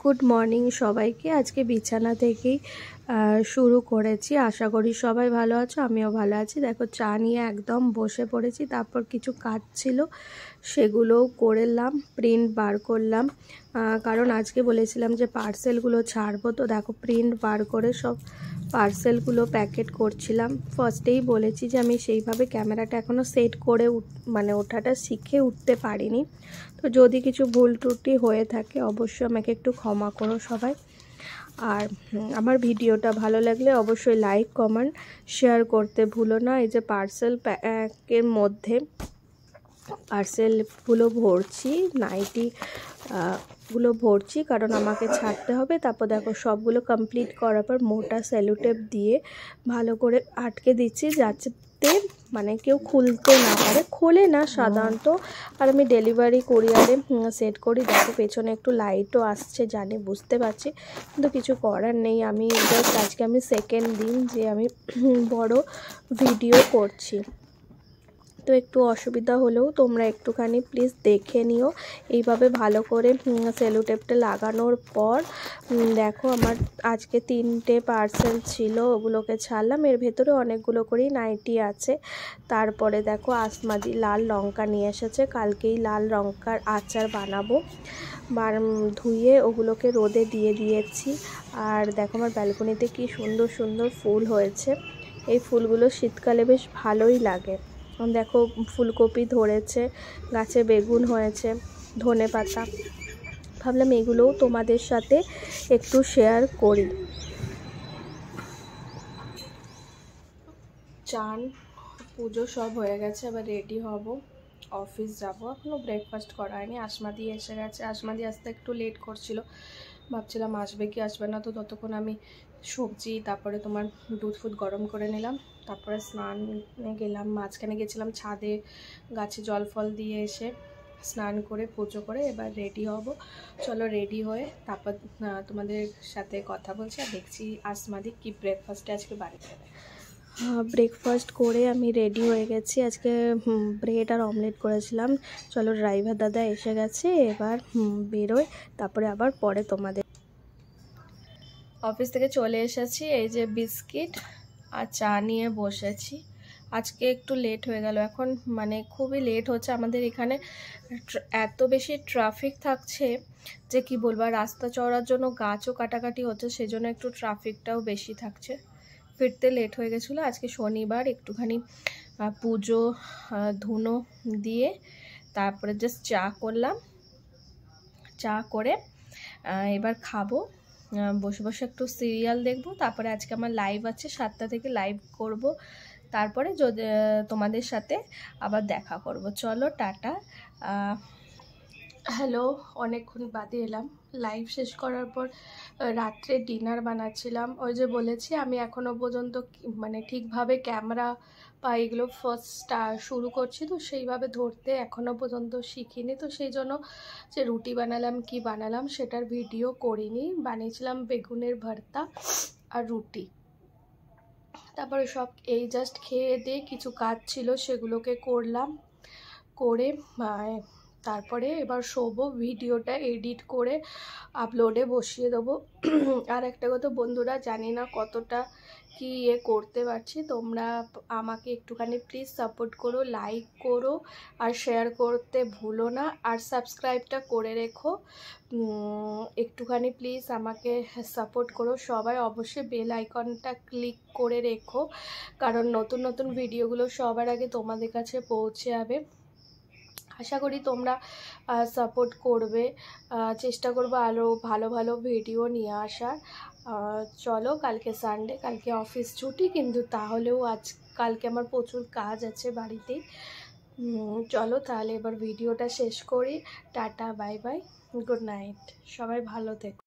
Good morning সবাইকে। আজকে বিছানা থেকেই শুরু করেছি। আশা করি সবাই ভালো আছো, আমিও ভালো আছি। দেখো চা নিয়ে একদম বসে পড়েছি। তারপর কিছু কাজ ছিল সেগুলোও করলাম, প্রিন্ট বার করলাম, কারণ আজকে বলেছিলাম যে পার্সেলগুলো ছাড়বো। তো দেখো প্রিন্ট বার করে সব পার্সেলগুলো প্যাকেট করছিলাম। ফার্স্টেই বলেছি যে আমি সেইভাবে ক্যামেরাটা এখনও সেট করে ওঠাটা শিখে উঠতে পারিনি। তো যদি কিছু ভুল ত্রুটি হয়ে থাকে অবশ্যই আমাকে একটু ক্ষমা করো সবাই। আর আমার ভিডিওটা ভালো লাগলে অবশ্যই লাইক কমেন্ট শেয়ার করতে ভুলো না। এই যে পার্সেল প্যাকের মধ্যে পার্সেলগুলো ভরছি, নাইটি গুলো ভরছি, কারণ আমাকে ছাড়তে হবে। তারপর দেখো সবগুলো কমপ্লিট করার পর মোটা সেলোটেপ দিয়ে ভালো করে আটকে দিচ্ছি, যাতে কেউ খুলতে না পারে। খোলে না সাধারণত, আর আমি ডেলিভারি কুরিয়ারে সেট করি। দেখো পেছনে একটু লাইটও আসছে, জানি, বুঝতে পারছি, কিন্তু কিছু করার নেই। আমি জাস্ট আজকে সেকেন্ড দিন যে আমি বড় ভিডিও করছি, তো একটু অসুবিধা হলেও তোমরা একটুখানি প্লিজ দেখে নিও। এইভাবে ভালো করে সেলো টেপটা লাগানোর পর দেখো আমার আজকে 3টে পার্সেল ছিল, ওগুলোকে ছাড়লাম। এর ভেতরে অনেকগুলো করেই নাইটি আছে। তারপরে দেখো আসমাদি লাল লঙ্কা নিয়ে এসেছে, কালকেই লাল লঙ্কার আচার বানাবো। ধুয়ে ওগুলোকে রোদে দিয়ে দিয়েছি। আর দেখো আমার ব্যালকনিতে কি সুন্দর সুন্দর ফুল হয়েছে। এই ফুলগুলো শীতকালে বেশ ভালোই লাগে। দেখো ফুলকপি ধরেছে গাছে, বেগুন হয়েছে, ধনেপাতা। ভাবলাম এগুলোও তোমাদের সাথে একটু শেয়ার করি। চান পুজো সব হয়ে গেছে, এবার রেডি হব, অফিস যাব। এখনও ব্রেকফাস্ট করা হয়নি। আসমাদি এসে গেছে। আসমাদি আসতে একটু লেট করছিল, ভাবছিলাম আসবে কি আসবে না। তো ততক্ষণ আমি সবজি, তারপরে তোমার দুধ ফুট গরম করে নিলাম। তারপরে স্নানে গেলাম, মাঝখানে গেছিলাম ছাদে, গাছে জল ফল দিয়ে এসে স্নান করে পুজো করে এবার রেডি হব। চলো রেডি হয়ে তারপর তোমাদের সাথে কথা বলছি। আর দেখছি আসমাদি কি ব্রেকফাস্টে আজকে বাড়িতে দেবে। ব্রেকফাস্ট করে আমি রেডি হয়ে গেছি। আজকে ব্রেড আর অমলেট করেছিলাম। চলো ড্রাইভার দাদা এসে গেছে, এবার বেরোয়, তারপরে আবার পরে তোমাদের। অফিস থেকে চলে এসেছি, এই যে বিস্কিট আর চা নিয়ে বসেছি। আজকে একটু লেট হয়ে গেল, এখন খুবই লেট হচ্ছে। আমাদের এখানে এত বেশি ট্রাফিক থাকছে যে কি বলবো। রাস্তা চড়ার জন্য গাছও কাটাকাটি হচ্ছে, সেজন্য একটু ট্রাফিকটাও বেশি থাকছে। ফিরতে লেট হয়ে গেছিলো। আজকে শনিবার, একটুখানি পুজো ধুনো দিয়ে তারপরে জাস্ট চা করলাম। চা করে এবার খাবো, বসে বসে একটু সিরিয়াল দেখবো। তারপরে আজকে আমার লাইভ আছে, 7টা থেকে লাইভ করব। তারপরে যদি তোমাদের সাথে আবার দেখা করব। চলো টাটা। হ্যালো, অনেকক্ষণ বাদে এলাম। লাইভ শেষ করার পর রাত্রে ডিনার বানাচ্ছিলাম। ওই যে বলেছি আমি এখনও পর্যন্ত ঠিকভাবে ক্যামেরা বা এগুলো ফার্স্ট শুরু করছি, তো সেইভাবে ধরতে এখনও পর্যন্ত শিখিনি। তো সেই জন্য যে রুটি বানালাম কি বানালাম সেটার ভিডিও করিনি। বানিয়েছিলাম বেগুনের ভর্তা আর রুটি। তারপরে সব এই জাস্ট খেয়ে দিয়ে কিছু কাজ ছিল সেগুলোকে করলাম, করে তারপরে এবার শোবো। ভিডিওটা এডিট করে আপলোডে বসিয়ে দেবো। আর একটা কথা বন্ধুরা, জানি না কতটা কি করতে পারছি, তোমরা আমাকে একটুখানি প্লিজ সাপোর্ট করো, লাইক করো আর শেয়ার করতে ভুলো না। আর সাবস্ক্রাইবটা করে রেখো একটুখানি প্লিজ, আমাকে সাপোর্ট করো সবাই। অবশ্যই বেল আইকনটা ক্লিক করে রেখো, কারণ নতুন নতুন ভিডিওগুলো সবার আগে তোমাদের কাছে পৌঁছে যাবে। আশা করি তোমরা সাপোর্ট করবে। চেষ্টা করবো আরও ভালো ভালো ভিডিও নিয়ে আসার। চলো, কালকে সানডে, কালকে অফিস ছুটি, কিন্তু তাহলেও কালকে আমার প্রচুর কাজ আছে বাড়িতেই। চলো তাহলে এবার ভিডিওটা শেষ করি। Tata, bye bye, good night, সবাই ভালো থেকো।